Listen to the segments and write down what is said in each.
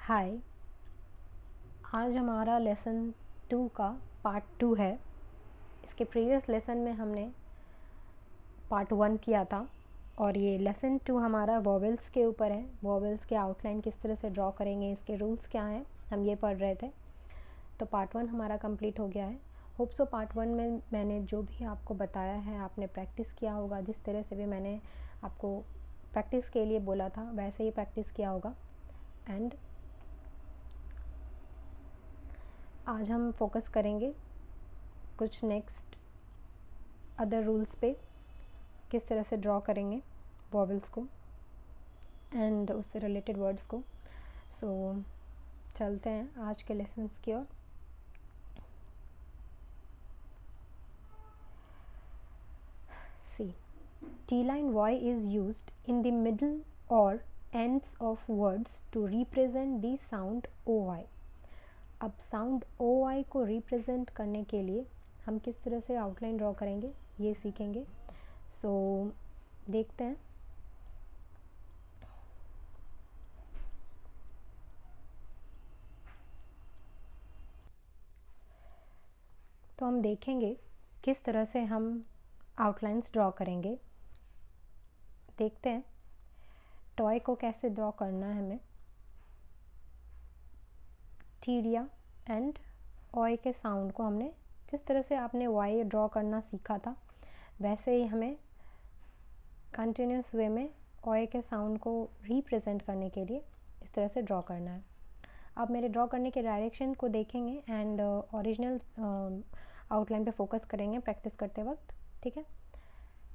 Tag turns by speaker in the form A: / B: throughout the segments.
A: हाय। आज हमारा लेसन 2 का पार्ट 2 है। इसके प्रीवियस लेसन में हमने पार्ट 1 किया था और ये लेसन 2 हमारा वॉवेल्स के ऊपर है। वॉवेल्स के आउटलाइन किस तरह से ड्रॉ करेंगे, इसके रूल्स क्या हैं, हम ये पढ़ रहे थे। तो पार्ट 1 हमारा कंप्लीट हो गया है। होप सो पार्ट 1 में मैंने जो भी आपको बताया है आपने प्रैक्टिस किया होगा। जिस तरह से भी मैंने आपको प्रैक्टिस के लिए बोला था वैसे ही प्रैक्टिस किया होगा। एंड आज हम फोकस करेंगे कुछ नेक्स्ट अदर रूल्स पे, किस तरह से ड्रॉ करेंगे वॉवेल्स को एंड उससे रिलेटेड वर्ड्स को। सो चलते हैं आज के लेसन्स की ओर। See, T line Y is used in the middle और ends of words to represent the sound O I. अब साउंड ओ आई को रिप्रेजेंट करने के लिए हम किस तरह से आउटलाइन ड्रॉ करेंगे ये सीखेंगे। सो देखते हैं। तो हम देखेंगे किस तरह से हम आउटलाइंस ड्रॉ करेंगे। देखते हैं टॉय को कैसे ड्रॉ करना है हमें। टी लिया एंड ऑय के साउंड को हमने जिस तरह से आपने वाई ड्रॉ करना सीखा था वैसे ही हमें कंटिन्यूस वे में ऑय के साउंड को रिप्रेजेंट करने के लिए इस तरह से ड्रॉ करना है। आप मेरे ड्रॉ करने के डायरेक्शन को देखेंगे एंड ओरिजिनल आउटलाइन पे फोकस करेंगे प्रैक्टिस करते वक्त, ठीक है।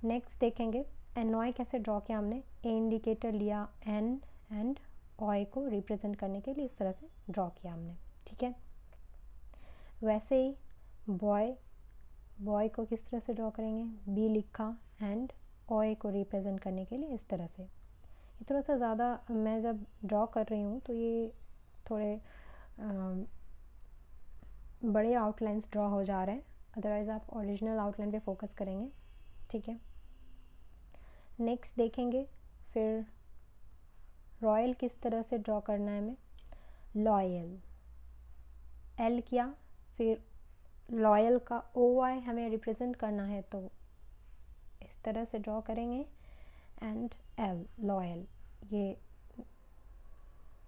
A: नेक्स्ट देखेंगे एनॉय कैसे ड्रॉ किया हमने। ए इंडिकेटर लिया एन एंड ऑय को रिप्रेजेंट करने के लिए इस तरह से ड्रॉ किया हमने, ठीक है। वैसे ही बॉय को किस तरह से ड्रॉ करेंगे। बी लिखा एंड ऑय को रिप्रेजेंट करने के लिए इस तरह से। ये थोड़ा सा ज़्यादा मैं जब ड्रॉ कर रही हूँ तो ये थोड़े बड़े आउटलाइंस ड्रॉ हो जा रहे हैं, अदरवाइज़ आप ओरिजिनल आउटलाइन पे फोकस करेंगे, ठीक है। नेक्स्ट देखेंगे फिर रॉयल किस तरह से ड्रॉ करना है हमें। लॉयल एल किया, फिर लॉयल का ओ आई हमें रिप्रेजेंट करना है तो इस तरह से ड्रॉ करेंगे एंड एल लॉयल। ये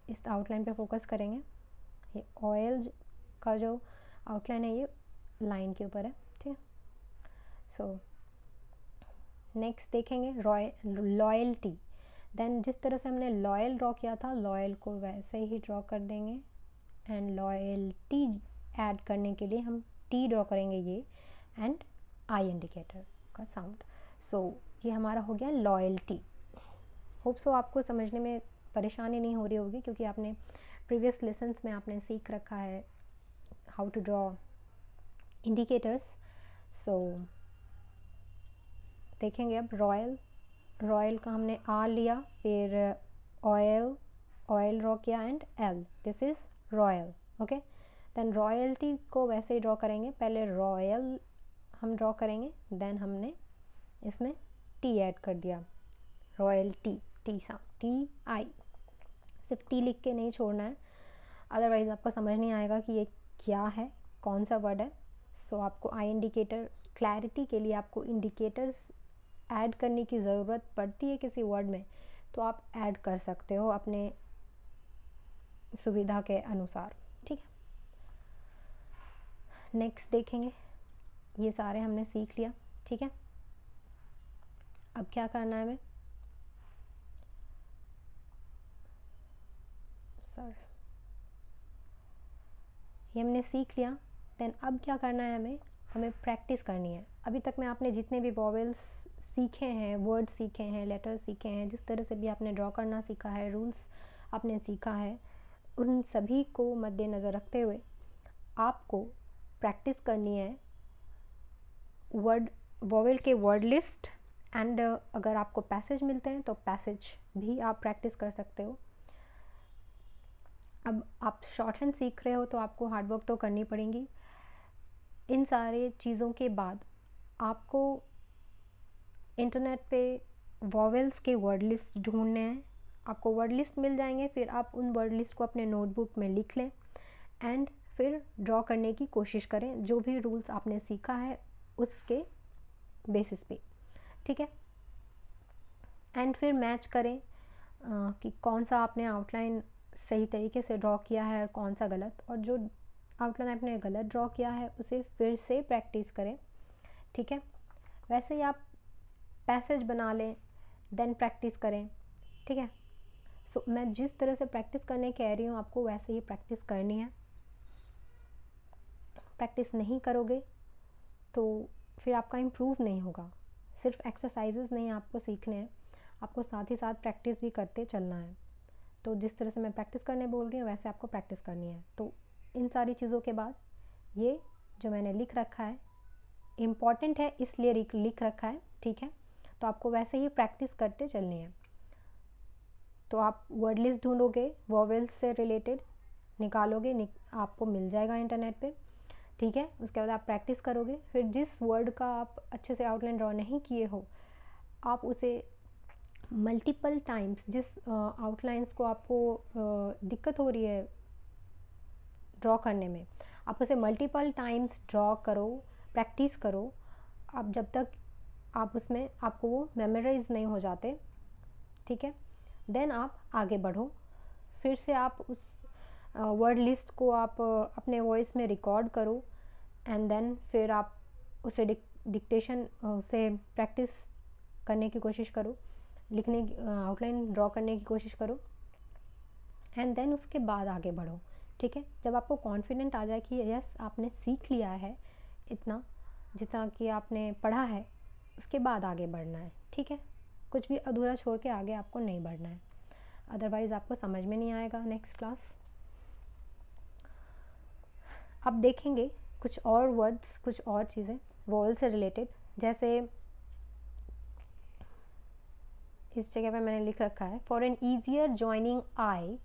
A: इस आउटलाइन पे फोकस करेंगे। ये ऑयल का जो आउटलाइन है ये लाइन के ऊपर है, ठीक है। सो नेक्स्ट देखेंगे लॉयल्टी। देन जिस तरह से हमने लॉयल ड्रॉ किया था लॉयल को वैसे ही ड्रॉ कर देंगे एंड लॉयल्टी ऐड करने के लिए हम टी ड्रॉ करेंगे ये एंड आई इंडिकेटर का साउंड। सो ये हमारा हो गया लॉयल्टी। होप सो आपको समझने में परेशानी नहीं हो रही होगी क्योंकि आपने प्रीवियस लेसन्स में आपने सीख रखा है how to draw indicators. So देखेंगे अब रॉयल का हमने आर लिया, फिर ऑयल ड्रॉ किया and L, this is royal, okay. Then royalty को वैसे ही ड्रॉ करेंगे, पहले रॉयल हम ड्रॉ करेंगे देन हमने इसमें टी ऐड कर दिया, royalty, T sound, T I, सिर्फ टी लिख के नहीं छोड़ना है अदरवाइज़ आपको समझ नहीं आएगा कि ये क्या है, कौन सा वर्ड है। सो आपको आई इंडिकेटर क्लैरिटी के लिए आपको इंडिकेटर्स ऐड करने की ज़रूरत पड़ती है किसी वर्ड में तो आप ऐड कर सकते हो अपने सुविधा के अनुसार, ठीक है। नेक्स्ट देखेंगे, ये सारे हमने सीख लिया, ठीक है। अब क्या करना है हमें, सॉरी, ये हमने सीख लिया। देन अब क्या करना है हमें प्रैक्टिस करनी है। अभी तक में आपने जितने भी वॉवेल्स सीखे हैं, वर्ड सीखे हैं, लेटर सीखे हैं, जिस तरह से भी आपने ड्रॉ करना सीखा है, रूल्स आपने सीखा है, उन सभी को मद्देनज़र रखते हुए आपको प्रैक्टिस करनी है वर्ड वॉवेल के वर्ड लिस्ट एंड अगर आपको पैसेज मिलते हैं तो पैसेज भी आप प्रैक्टिस कर सकते हो। अब आप शॉर्ट हैंड सीख रहे हो तो आपको हार्डवर्क तो करनी पड़ेगी। इन सारे चीज़ों के बाद आपको इंटरनेट पे वॉवेल्स के वर्ड लिस्ट ढूंढने हैं आपको वर्ड लिस्ट मिल जाएंगे, फिर आप उन वर्ड लिस्ट को अपने नोटबुक में लिख लें एंड फिर ड्रॉ करने की कोशिश करें जो भी रूल्स आपने सीखा है उसके बेसिस पे, ठीक है। एंड फिर मैच करें कि कौन सा आपने आउटलाइन सही तरीके से ड्रॉ किया है और कौन सा गलत, और जो आउटलाइन आपने गलत ड्रॉ किया है उसे फिर से प्रैक्टिस करें, ठीक है। वैसे ही आप पैसेज बना लें देन प्रैक्टिस करें, ठीक है। सो मैं जिस तरह से प्रैक्टिस करने कह रही हूँ आपको वैसे ही प्रैक्टिस करनी है। प्रैक्टिस नहीं करोगे तो फिर आपका इम्प्रूव नहीं होगा। सिर्फ एक्सरसाइजेज नहीं आपको सीखने हैं, आपको साथ ही साथ प्रैक्टिस भी करते चलना है। तो जिस तरह से मैं प्रैक्टिस करने बोल रही हूँ वैसे आपको प्रैक्टिस करनी है। तो इन सारी चीज़ों के बाद ये जो मैंने लिख रखा है इम्पॉर्टेंट है इसलिए लिख रखा है, ठीक है। तो आपको वैसे ही प्रैक्टिस करते चलनी है। तो आप वर्ड लिस्ट ढूंढोगे, वोवेल्स से रिलेटेड निकालोगे, आपको मिल जाएगा इंटरनेट पे, ठीक है। उसके बाद आप प्रैक्टिस करोगे, फिर जिस वर्ड का आप अच्छे से आउटलाइन ड्रॉ नहीं किए हो आप उसे मल्टीपल टाइम्स, जिस आउटलाइंस को आपको दिक्कत हो रही है ड्रॉ करने में, आप उसे मल्टीपल टाइम्स ड्रॉ करो, प्रैक्टिस करो। आप जब तक आप उसमें आपको वो मेमोराइज नहीं हो जाते, ठीक है, देन आप आगे बढ़ो। फिर से आप उस वर्ड लिस्ट को आप अपने वॉइस में रिकॉर्ड करो एंड देन फिर आप उसे डिक्टेशन से प्रैक्टिस करने की कोशिश करो, लिखने की आउटलाइन ड्रॉ करने की कोशिश करो एंड देन उसके बाद आगे बढ़ो, ठीक है। जब आपको कॉन्फिडेंट आ जाए कि यस आपने सीख लिया है इतना जितना कि आपने पढ़ा है, उसके बाद आगे बढ़ना है, ठीक है। कुछ भी अधूरा छोड़ के आगे आपको नहीं बढ़ना है, अदरवाइज़ आपको समझ में नहीं आएगा नेक्स्ट क्लास। अब देखेंगे कुछ और वर्ड्स, कुछ और चीज़ें वोवेल से रिलेटेड। जैसे इस जगह पे मैंने लिख रखा है for an easier joining I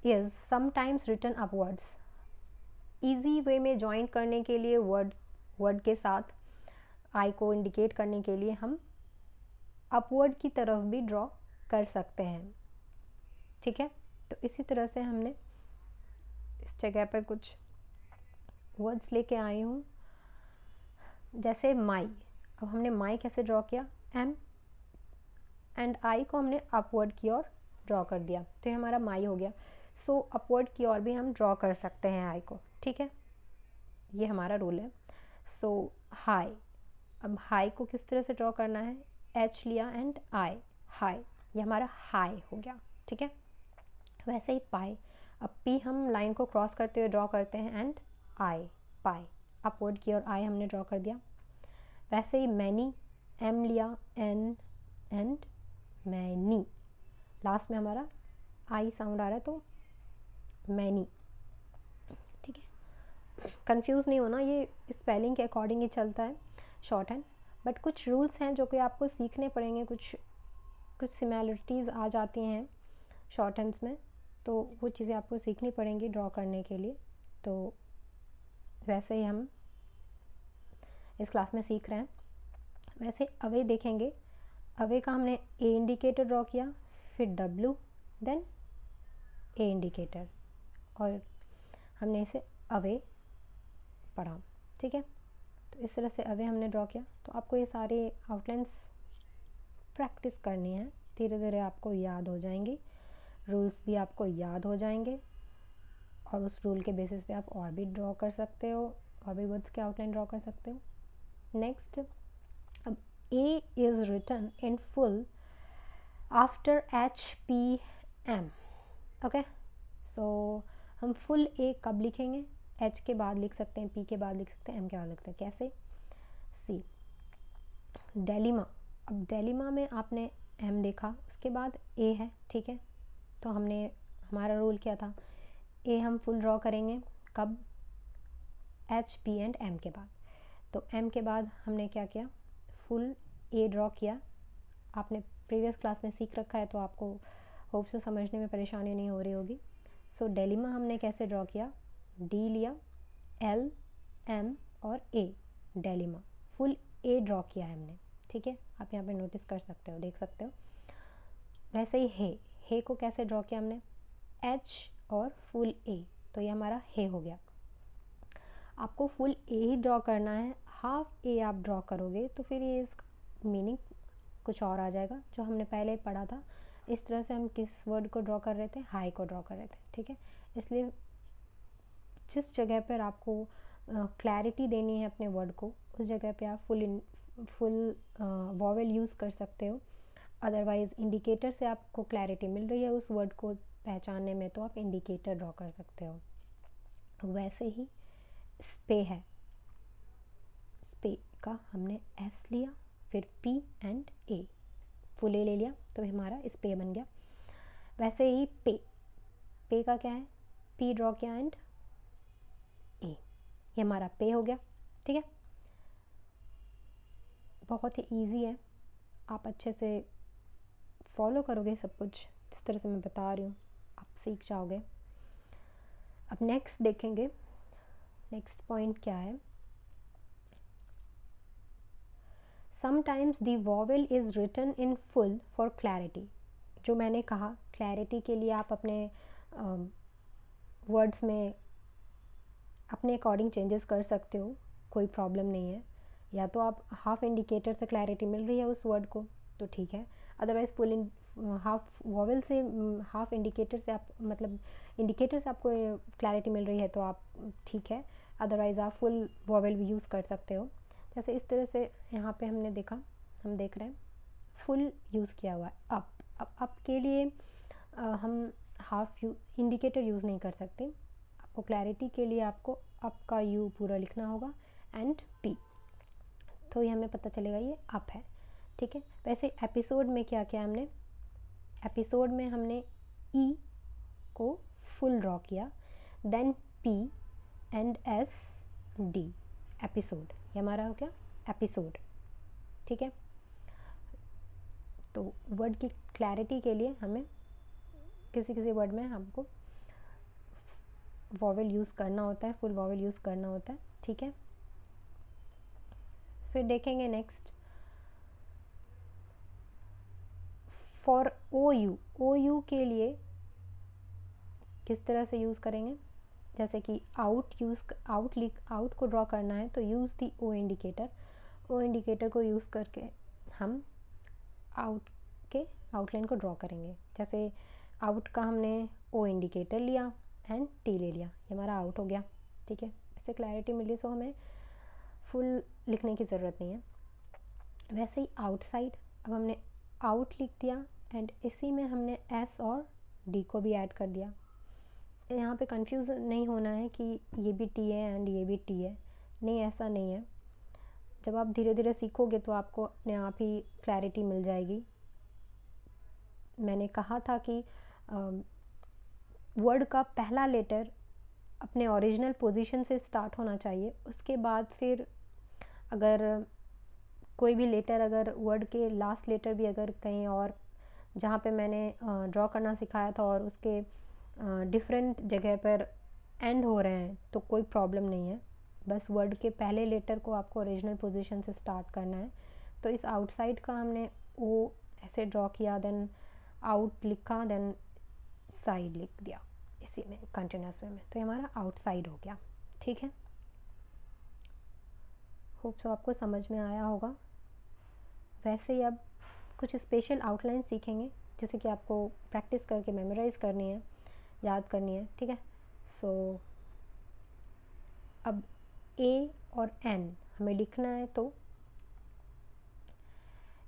A: is sometimes written upwards. Easy way में ज्वाइन करने के लिए वर्ड के साथ आई को इंडिकेट करने के लिए हम अपवर्ड की तरफ भी ड्रॉ कर सकते हैं, ठीक है। तो इसी तरह से हमने इस जगह पर कुछ वर्ड्स लेके आई हूँ, जैसे माई। अब हमने माई कैसे ड्रॉ किया, एम एंड आई को हमने अपवर्ड की ओर ड्रॉ कर दिया, तो ये हमारा माई हो गया। सो अपवर्ड की ओर भी हम ड्रॉ कर सकते हैं आई को, ठीक है, ये हमारा रूल है। सो हाई, अब हाई को किस तरह से ड्रॉ करना है, एच लिया एंड आई, हाई, ये हमारा हाई हो गया, ठीक है। वैसे ही पाई, अब पी हम लाइन को क्रॉस करते हुए ड्रॉ करते हैं एंड आई, पाई, अपवर्ड की ओर आई हमने ड्रॉ कर दिया। वैसे ही मैनी, एम लिया, एन एंड मैनी, लास्ट में हमारा आई साउंड आ रहा है तो मैनी, ठीक है। कंफ्यूज नहीं होना, ये स्पेलिंग के अकॉर्डिंग ही चलता है शॉर्ट हैंड, बट कुछ रूल्स हैं जो कि आपको सीखने पड़ेंगे, कुछ सिमिलरिटीज़ आ जाती हैं शॉर्ट हैंड्स में, तो वो चीज़ें आपको सीखनी पड़ेंगी ड्रॉ करने के लिए। तो वैसे ही हम इस क्लास में सीख रहे हैं। वैसे अवे देखेंगे, अवे का हमने ए इंडिकेटर ड्रॉ किया, फिर डब्ल्यू, देन ए इंडिकेटर, और हमने इसे अवे पढ़ा, ठीक है। तो इस तरह से अवे हमने ड्रॉ किया। तो आपको ये सारे आउटलाइंस प्रैक्टिस करनी है, धीरे धीरे आपको याद हो जाएंगी, रूल्स भी आपको याद हो जाएंगे और उस रूल के बेसिस पे आप और भी ड्रॉ कर सकते हो, और भी वर्ड्स के आउटलाइन ड्रॉ कर सकते हो। नेक्स्ट, अब A is written in full after H P M, okay. So हम फुल ए कब लिखेंगे, एच के बाद लिख सकते हैं, पी के बाद लिख सकते हैं, एम के बाद लिख सकते हैं। कैसे, सी, डेलिमा। अब डेलिमा में आपने एम देखा, उसके बाद ए है, ठीक है। तो हमने, हमारा रूल क्या था, ए हम फुल ड्रॉ करेंगे कब, एच पी एंड एम के बाद। तो एम के बाद हमने क्या किया, फुल ए ड्रॉ किया। आपने प्रीवियस क्लास में सीख रखा है तो आपको होप से समझने में परेशानी नहीं हो रही होगी। सो डेलिमा हमने कैसे ड्रॉ किया, डी लिया, एल, एम और ए, डेलिमा, फुल ए ड्रॉ किया है हमने, ठीक है। आप यहाँ पे नोटिस कर सकते हो, देख सकते हो। वैसे ही हे को कैसे ड्रॉ किया हमने, एच और फुल ए, तो ये हमारा हे हो गया। आपको फुल ए ही ड्रॉ करना है, हाफ ए आप ड्रॉ करोगे तो फिर ये इसका मीनिंग कुछ और आ जाएगा, जो हमने पहले पढ़ा था। इस तरह से हम किस वर्ड को ड्रॉ कर रहे थे, हाई को ड्रॉ कर रहे थे, ठीक है। इसलिए जिस जगह पर आपको क्लैरिटी देनी है अपने वर्ड को, उस जगह पे आप फुल वॉवेल यूज़ कर सकते हो। अदरवाइज़ इंडिकेटर से आपको क्लैरिटी मिल रही है उस वर्ड को पहचानने में, तो आप इंडिकेटर ड्रॉ कर सकते हो। वैसे ही स्पे है, स्पे का हमने एस लिया, फिर पी एंड ए, फुल ए ले लिया, तो हमारा स्पे बन गया। वैसे ही पे, पे का क्या है, पी ड्रॉ किया एंड ए, ये हमारा पे हो गया, ठीक है। बहुत ही इजी है, आप अच्छे से फॉलो करोगे सब कुछ जिस तरह से मैं बता रही हूँ, आप सीख जाओगे। अब नेक्स्ट देखेंगे, नेक्स्ट पॉइंट क्या है, sometimes the vowel is written in full for clarity. जो मैंने कहा, क्लैरिटी के लिए आप अपने वर्ड्स में अपने अकॉर्डिंग चेंजेस कर सकते हो, कोई प्रॉब्लम नहीं है। या तो आप हाफ इंडिकेटर से क्लैरिटी मिल रही है उस वर्ड को तो ठीक है, अदरवाइज़ फुल हाफ वॉवेल से, हाफ इंडिकेटर से आप, मतलब इंडिकेटर से आपको क्लैरिटी मिल रही है तो आप ठीक है, अदरवाइज़ आप फुल वॉवेल भी यूज़ कर सकते हो। जैसे इस तरह से यहाँ पे हमने देखा, हम देख रहे हैं फुल यूज़ किया हुआ है। अप के लिए हम हाफ इंडिकेटर यूज़ नहीं कर सकते। आपको क्लैरिटी के लिए आपको अप का यू पूरा लिखना होगा एंड पी, तो ये हमें पता चलेगा ये अप है, ठीक है। वैसे एपिसोड में क्या किया हमने, एपिसोड में हमने ई को फुल ड्रॉ किया, then P and S D, episode, ये हमारा हो गया एपिसोड, ठीक है। तो वर्ड की क्लैरिटी के लिए हमें किसी किसी वर्ड में हमको वॉवेल यूज़ करना होता है, फुल वॉवेल यूज़ करना होता है, ठीक है। फिर देखेंगे नेक्स्ट, फॉर ओ यू के लिए किस तरह से यूज़ करेंगे, जैसे कि आउट को ड्रॉ करना है तो use the O indicator, O indicator को यूज़ करके हम आउट के आउटलाइन को ड्रॉ करेंगे। जैसे आउट का हमने ओ इंडिकेटर लिया एंड टी ले लिया, ये हमारा आउट हो गया, ठीक है। इससे क्लैरिटी मिली, सो हमें फुल लिखने की ज़रूरत नहीं है। वैसे ही आउटसाइड, अब हमने आउट लिख दिया एंड इसी में हमने एस और डी को भी ऐड कर दिया। यहाँ पे कंफ्यूज नहीं होना है कि ये भी टी है एंड ये भी टी है, नहीं, ऐसा नहीं है। जब आप धीरे धीरे सीखोगे तो आपको अपने आप ही क्लैरिटी मिल जाएगी। मैंने कहा था कि वर्ड का पहला लेटर अपने ओरिजिनल पोजीशन से स्टार्ट होना चाहिए, उसके बाद फिर अगर कोई भी लेटर, अगर वर्ड के लास्ट लेटर भी अगर कहीं और जहाँ पे मैंने ड्रॉ करना सिखाया था और उसके डिफरेंट जगह पर एंड हो रहे हैं तो कोई प्रॉब्लम नहीं है, बस वर्ड के पहले लेटर को आपको ओरिजिनल पोजीशन से स्टार्ट करना है। तो इस आउटसाइड का हमने ओ ऐसे ड्रॉ किया, देन आउट लिखा, देन साइड लिख दिया इसी में कंटिन्यूस वे में, तो ये हमारा आउटसाइड हो गया, ठीक है। होप सो आपको समझ में आया होगा। वैसे ही अब कुछ स्पेशल आउटलाइन सीखेंगे जैसे कि आपको प्रैक्टिस करके मेमोराइज़ करनी है, याद करनी है, ठीक है। सो अब ए और एन हमें लिखना है तो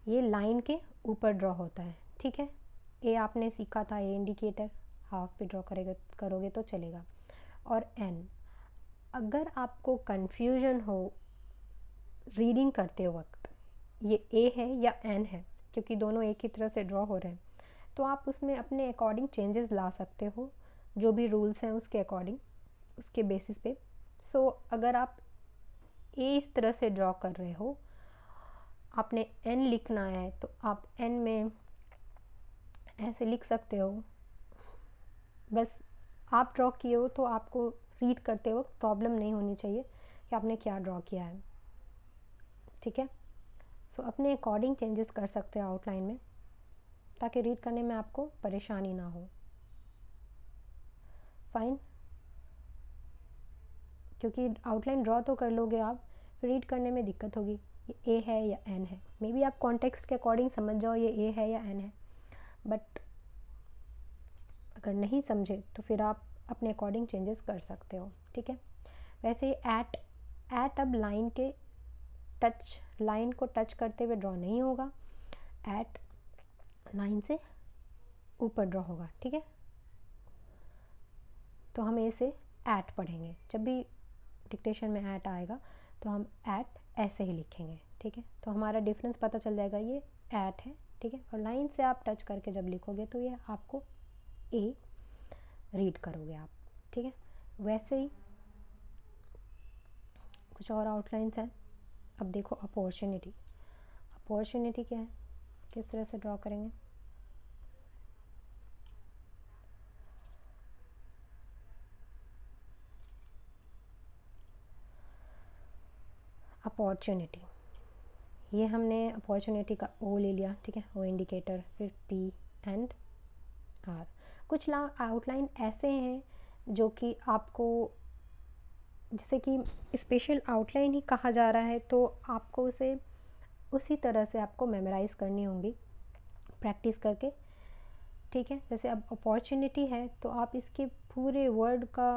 A: ये लाइन के ऊपर ड्रॉ होता है, ठीक है। ए आपने सीखा था, ए इंडिकेटर हाफ पे ड्रॉ करोगे तो चलेगा। और एन, अगर आपको कन्फ्यूजन हो रीडिंग करते वक्त ये ए है या एन है, क्योंकि दोनों एक ही तरह से ड्रॉ हो रहे हैं, तो आप उसमें अपने अकॉर्डिंग चेंजेस ला सकते हो, जो भी रूल्स हैं उसके अकॉर्डिंग, उसके बेसिस पे। सो अगर आप ए इस तरह से ड्रॉ कर रहे हो, आपने एन लिखना है तो आप एन में ऐसे लिख सकते हो, बस आप ड्रॉ किए हो तो आपको रीड करते वक्त प्रॉब्लम नहीं होनी चाहिए कि आपने क्या ड्रॉ किया है, ठीक है। सो अपने अकॉर्डिंग चेंजेस कर सकते हो आउटलाइन में। ताकि रीड करने में आपको परेशानी ना हो। फाइन, क्योंकि आउटलाइन ड्रॉ तो कर लोगे आप, फिर रीड करने में दिक्कत होगी, ये ए है या एन है। मे बी आप कॉन्टेक्स्ट के अकॉर्डिंग समझ जाओ ये ए है या एन है, बट अगर नहीं समझे तो फिर आप अपने अकॉर्डिंग चेंजेस कर सकते हो, ठीक है। वैसे एट अब लाइन के टच, लाइन को टच करते हुए ड्रॉ नहीं होगा, एट लाइन से ऊपर ड्रॉ होगा, ठीक है। तो हम इसे एट पढ़ेंगे, जब भी डिक्टेशन में एट आएगा तो हम एट ऐसे ही लिखेंगे, ठीक है। तो हमारा डिफरेंस पता चल जाएगा, ये एट है, ठीक है। और लाइन से आप टच करके जब लिखोगे तो ये आपको ए रीड करोगे आप, ठीक है। वैसे ही कुछ और आउटलाइंस हैं। अब देखो अपॉर्चुनिटी, अपॉर्चुनिटी क्या है, किस तरह से ड्रॉ करेंगे। अपॉर्चुनिटी, ये हमने अपॉर्चुनिटी का ओ ले लिया, ठीक है, ओ इंडिकेटर, फिर पी एंड आर। कुछ आउटलाइन ऐसे हैं जो कि आपको, जैसे कि स्पेशल आउटलाइन ही कहा जा रहा है, तो आपको उसे उसी तरह से आपको मेमोराइज़ करनी होंगी प्रैक्टिस करके, ठीक है। जैसे अब अपॉर्चुनिटी है तो आप इसके पूरे वर्ड का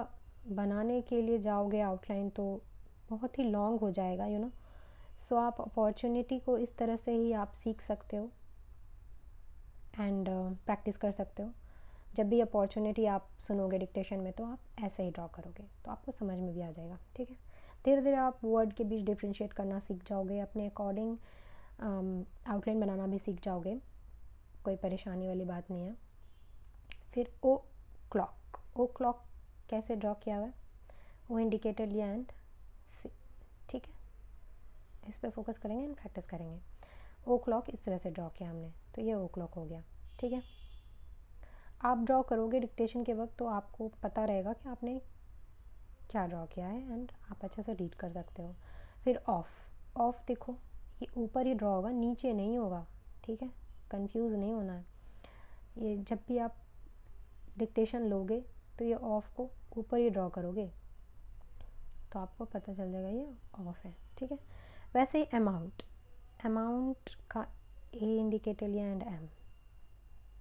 A: बनाने के लिए जाओगे आउटलाइन तो बहुत ही लॉन्ग हो जाएगा, यू नो। सो आप अपॉर्चुनिटी को इस तरह से ही आप सीख सकते हो एंड प्रैक्टिस कर सकते हो। जब भी अपॉर्चुनिटी आप सुनोगे डिक्टेशन में तो आप ऐसे ही ड्रॉ करोगे तो आपको समझ में भी आ जाएगा, ठीक है। धीरे धीरे आप वर्ड के बीच डिफ्रेंशिएट करना सीख जाओगे, अपने अकॉर्डिंग आउटलाइन बनाना भी सीख जाओगे, कोई परेशानी वाली बात नहीं है। फिर ओ क्लॉक, ओ क्लॉक कैसे ड्रॉ किया हुआ है, ओ इंडिकेटर लिया एंड सी, ठीक है। इस पर फोकस करेंगे एंड प्रैक्टिस करेंगे। ओ क्लॉक इस तरह से ड्रॉ किया हमने, तो ये ओ क्लॉक हो गया, ठीक है। आप ड्रॉ करोगे डिक्टेशन के वक्त तो आपको पता रहेगा कि आपने क्या ड्रॉ किया है एंड आप अच्छे से रीड कर सकते हो। फिर ऑफ, ऑफ देखो ये ऊपर ही ड्रॉ होगा, नीचे नहीं होगा, ठीक है, कंफ्यूज नहीं होना है। ये जब भी आप डिक्टेशन लोगे तो ये ऑफ को ऊपर ही ड्रॉ करोगे तो आपको पता चल जाएगा ये ऑफ है, ठीक है। वैसे ही अमाउंट, अमाउंट का ए इंडिकेटर लिया एंड एम,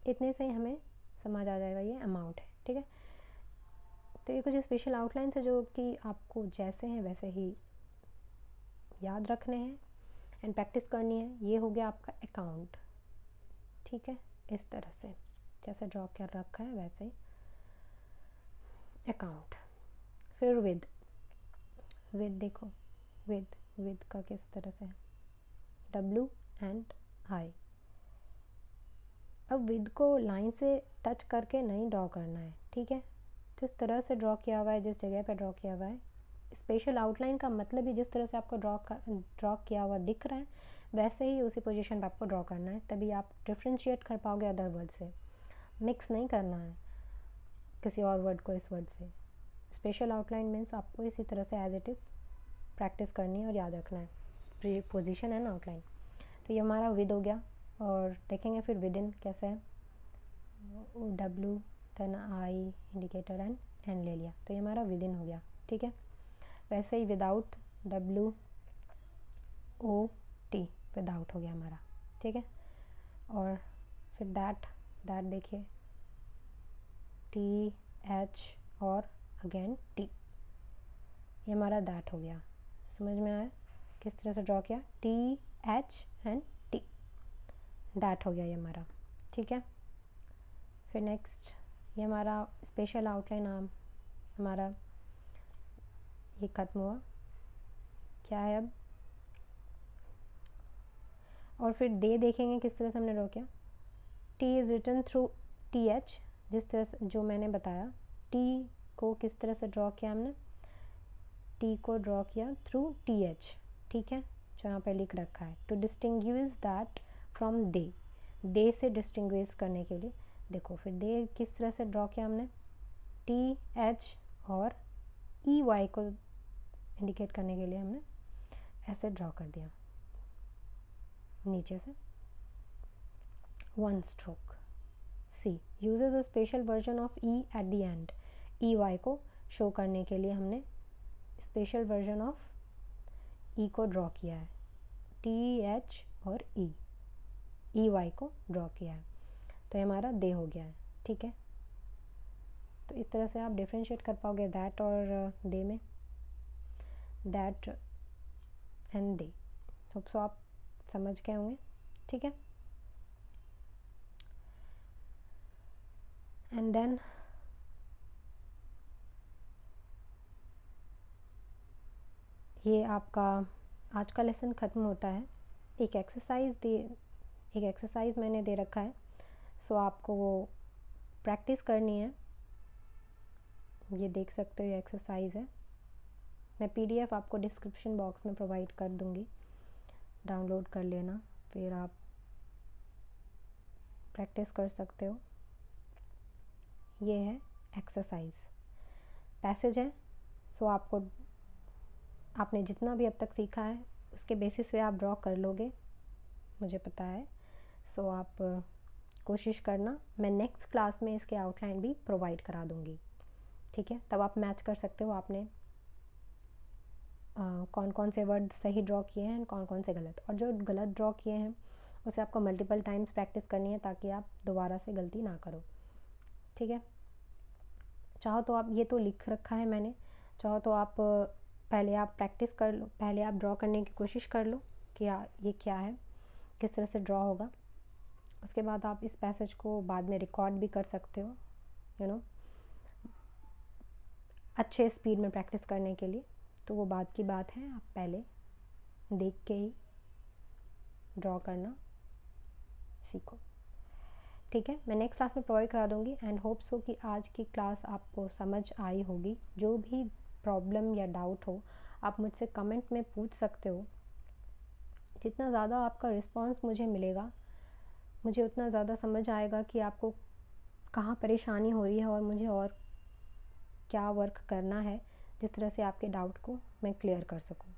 A: इतने से ही हमें समझ आ जाएगा ये अमाउंट है, ठीक है। तो ये कुछ स्पेशल आउटलाइंस है जो कि आपको जैसे हैं वैसे ही याद रखने हैं एंड प्रैक्टिस करनी है। ये हो गया आपका अकाउंट, ठीक है, इस तरह से जैसे ड्रॉ कर रखा है वैसे ही अकाउंट। फिर विद, विद देखो, विद का किस तरह से डब्ल्यू एंड आई। अब विद को लाइन से टच करके नहीं ड्रॉ करना है, ठीक है। जिस तरह से ड्रॉ किया हुआ है, जिस जगह पे ड्रॉ किया हुआ है, स्पेशल आउटलाइन का मतलब ही जिस तरह से आपको ड्रॉ किया हुआ दिख रहा है वैसे ही उसी पोजीशन पे आपको ड्रॉ करना है, तभी आप डिफ्रेंशिएट कर पाओगे अदर वर्ड से। मिक्स नहीं करना है किसी और वर्ड को इस वर्ड से। स्पेशल आउटलाइन मीन्स आपको इसी तरह से एज इट इज़ प्रैक्टिस करनी है और याद रखना है, पोजीशन है ना आउटलाइन। तो ये हमारा विद हो गया। और देखेंगे फिर विद इन कैसे है, W then I indicator N ले लिया, तो ये हमारा विद इन हो गया, ठीक है। वैसे ही without, W O T, without हो गया हमारा, ठीक है। और फिर दैट, दैट देखिए टी एच और अगेन टी, ये हमारा दैट हो गया। समझ में आया किस तरह से ड्रॉ किया, T H and T, that हो गया ये हमारा, ठीक है। फिर नेक्स्ट ये हमारा स्पेशल आउटलाइन हमारा ये ख़त्म हुआ, क्या है अब। और फिर दे देखेंगे किस तरह से हमने ड्रॉ किया, T is written through T H, जिस तरह से जो मैंने बताया, टी को किस तरह से ड्रॉ किया हमने, टी को ड्रॉ किया थ्रू टी एच, ठीक है, जो यहाँ पे लिख रखा है, टू डिस्टिंग्विश दैट फ्रॉम दे से डिस्टिंग्विश करने के लिए। देखो फिर दे किस तरह से ड्रॉ किया हमने, टी एच और ई वाई को इंडिकेट करने के लिए हमने ऐसे ड्रॉ कर दिया नीचे से, one stroke, C uses a special version of E at the end. E Y को शो करने के लिए हमने स्पेशल वर्जन ऑफ ई को ड्रॉ किया है, टी एच और ई वाई को ड्रॉ किया है, तो ये हमारा दे हो गया है। ठीक है, तो इस तरह से आप डिफ्रेंशिएट कर पाओगे दैट और दे में, that and they. Hope so आप समझ गए होंगे। ठीक है, एंड देन ये आपका आज का लेसन ख़त्म होता है। एक एक्सरसाइज मैंने दे रखा है, सो आपको वो प्रैक्टिस करनी है। ये देख सकते हो ये एक्सरसाइज है, मैं PDF आपको डिस्क्रिप्शन बॉक्स में प्रोवाइड कर दूँगी, डाउनलोड कर लेना, फिर आप प्रैक्टिस कर सकते हो। ये है एक्सरसाइज, पैसेज है। सो आपने जितना भी अब तक सीखा है उसके बेसिस पे आप ड्रॉ कर लोगे, मुझे पता है। सो आप कोशिश करना, मैं नेक्स्ट क्लास में इसके आउटलाइन भी प्रोवाइड करा दूँगी। ठीक है, तब आप मैच कर सकते हो आपने कौन कौन से वर्ड सही ड्रॉ किए हैं, कौन कौन से गलत, और जो गलत ड्रॉ किए हैं उसे आपको मल्टीपल टाइम्स प्रैक्टिस करनी है ताकि आप दोबारा से गलती ना करो। ठीक है, चाहो तो आप, ये तो लिख रखा है मैंने, चाहो तो आप पहले आप प्रैक्टिस कर लो, पहले आप ड्रॉ करने की कोशिश कर लो कि ये क्या है, किस तरह से ड्रॉ होगा। उसके बाद आप इस पैसेज को बाद में रिकॉर्ड भी कर सकते हो, यू नो, अच्छे स्पीड में प्रैक्टिस करने के लिए। तो वो बात की बात है, आप पहले देख के ही ड्रॉ करना सीखो। ठीक है, मैं नेक्स्ट क्लास में प्रोवाइड करा दूँगी एंड होप सो कि आज की क्लास आपको समझ आई होगी। जो भी प्रॉब्लम या डाउट हो आप मुझसे कमेंट में पूछ सकते हो। जितना ज़्यादा आपका रिस्पांस मुझे मिलेगा, मुझे उतना ज़्यादा समझ आएगा कि आपको कहाँ परेशानी हो रही है और मुझे और क्या वर्क करना है जिस तरह से आपके डाउट को मैं क्लियर कर सकूँ।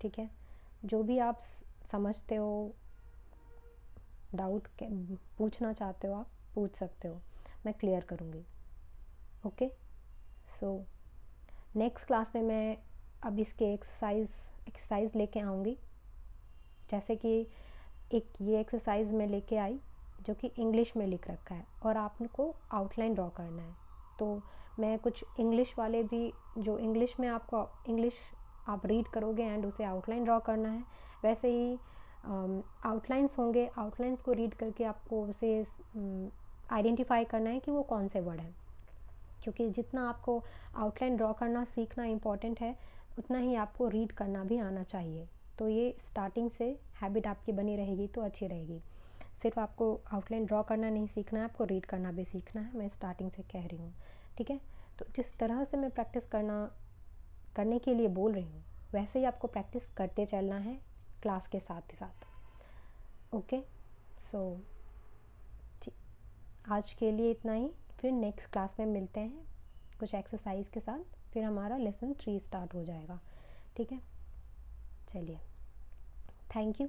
A: ठीक है, जो भी आप समझते हो, डाउट पूछना चाहते हो, आप पूछ सकते हो, मैं क्लियर करूँगी। ओके, सो नेक्स्ट क्लास में मैं अब इसके एक्सरसाइज लेके आऊँगी। जैसे कि एक ये एक्सरसाइज मैं लेके आई जो कि इंग्लिश में लिख रखा है और आपको आउटलाइन ड्रॉ करना है। तो मैं कुछ इंग्लिश वाले भी, जो इंग्लिश में आपको इंग्लिश आप रीड करोगे एंड उसे आउटलाइन ड्रॉ करना है, वैसे ही आउटलाइंस होंगे। आउटलाइंस को रीड करके आपको उसे आइडेंटिफाई करना है कि वो कौन से वर्ड हैं, क्योंकि जितना आपको आउटलाइन ड्रॉ करना सीखना इम्पॉर्टेंट है, उतना ही आपको रीड करना भी आना चाहिए। तो ये स्टार्टिंग से हैबिट आपकी बनी रहेगी तो अच्छी रहेगी। सिर्फ आपको आउटलाइन ड्रॉ करना नहीं सीखना है, आपको रीड करना भी सीखना है, मैं स्टार्टिंग से कह रही हूँ। ठीक है, तो जिस तरह से मैं प्रैक्टिस करने के लिए बोल रही हूँ वैसे ही आपको प्रैक्टिस करते चलना है क्लास के साथ ही साथ। ओके, सो आज के लिए इतना ही, फिर नेक्स्ट क्लास में मिलते हैं कुछ एक्सरसाइज के साथ, फिर हमारा लेसन 3 स्टार्ट हो जाएगा। ठीक है, चलिए, थैंक यू।